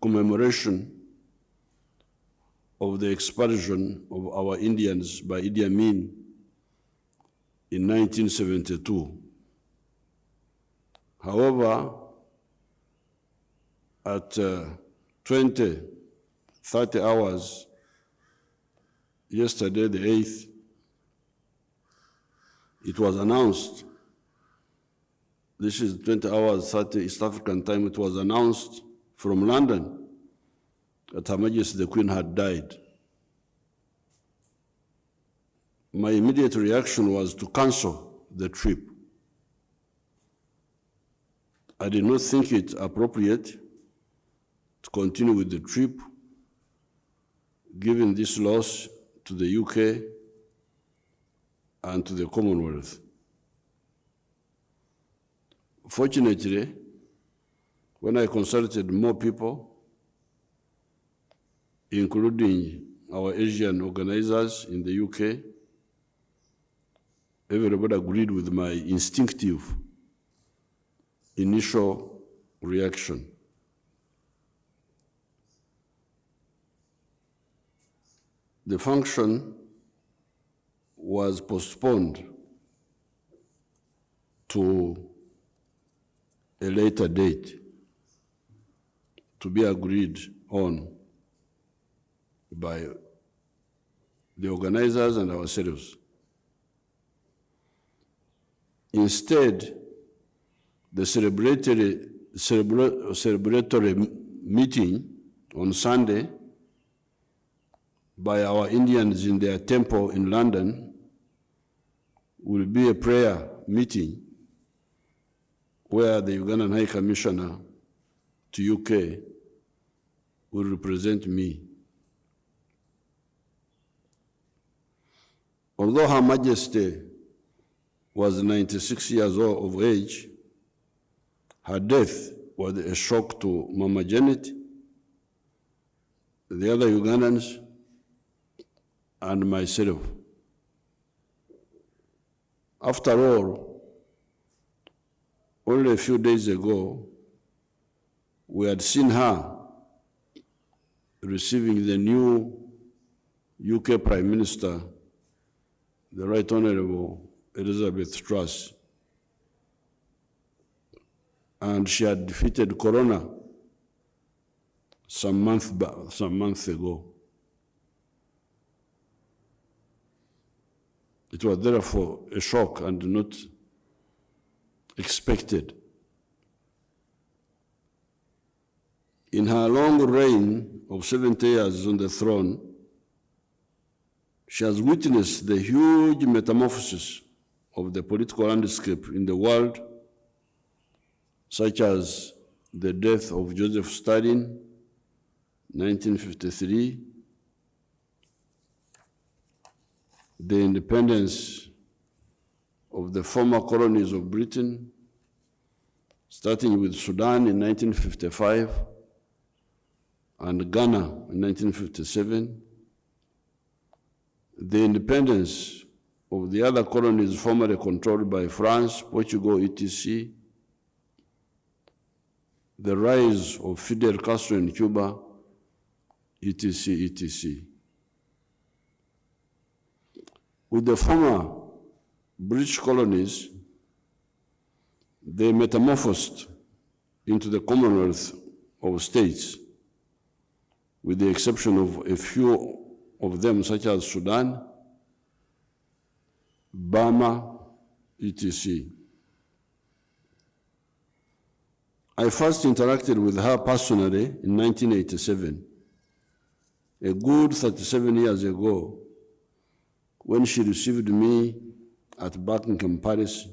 commemoration of the expulsion of our Indians by Idi Amin in 1972. However, at 30 hours, yesterday, the 8th, it was announced, this is 20 hours, 30 East African time, it was announced from London that Her Majesty the Queen had died. My immediate reaction was to cancel the trip. I did not think it appropriate to continue with the trip, given this loss to the UK and to the Commonwealth. Fortunately, when I consulted more people, including our Asian organizers in the UK, everybody agreed with my instinctive initial reaction. The function was postponed to a later date to be agreed on by the organizers and ourselves. Instead, the celebratory meeting on Sunday by our Indians in their temple in London will be a prayer meeting where the Ugandan High Commissioner to UK will represent me. Although Her Majesty was 96 years old of age, her death was a shock to Mama Janet, the other Ugandans, and myself. After all, only a few days ago, we had seen her receiving the new UK Prime Minister, the Right Honorable Elizabeth Truss, and she had defeated Corona some months ago. It was therefore a shock and not expected. In her long reign of 70 years on the throne, she has witnessed the huge metamorphosis of the political landscape in the world, such as the death of Joseph Stalin, 1953, the independence of the former colonies of Britain, starting with Sudan in 1955 and Ghana in 1957, the independence of the other colonies formerly controlled by France, Portugal, etc., the rise of Fidel Castro in Cuba, etc., etc. With the former British colonies, they metamorphosed into the Commonwealth of States, with the exception of a few of them, such as Sudan, Burma, etc. I first interacted with her personally in 1987, a good 37 years ago, when she received me at Buckingham Palace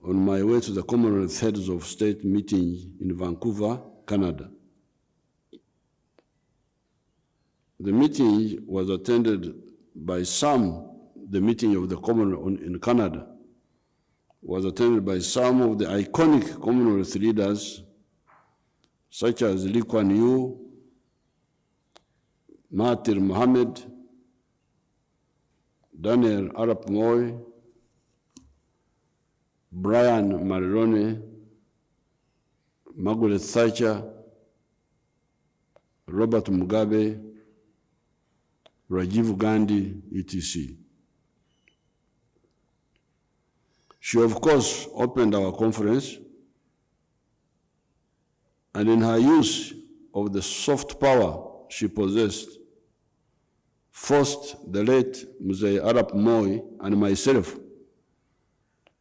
on my way to the Commonwealth Heads of State meeting in Vancouver, Canada. The meeting was attended by the meeting of the Commonwealth in Canada was attended by some of the iconic Commonwealth leaders, such as Lee Kuan Yew, Mahathir Mohamad, Daniel Arap Moi, Brian Mulroney, Margaret Thatcher, Robert Mugabe, Rajiv Gandhi, etc. She, of course, opened our conference, and in her use of the soft power she possessed, forced the late Mzee Arap Moi and myself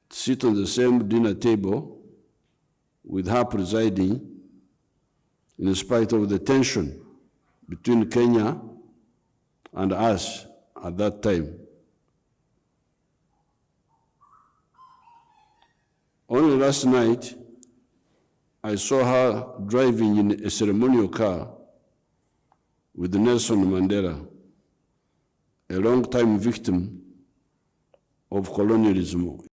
to sit on the same dinner table with her presiding, in spite of the tension between Kenya and us at that time. Only last night, I saw her driving in a ceremonial car with Nelson Mandela, a long-time victim of colonialism.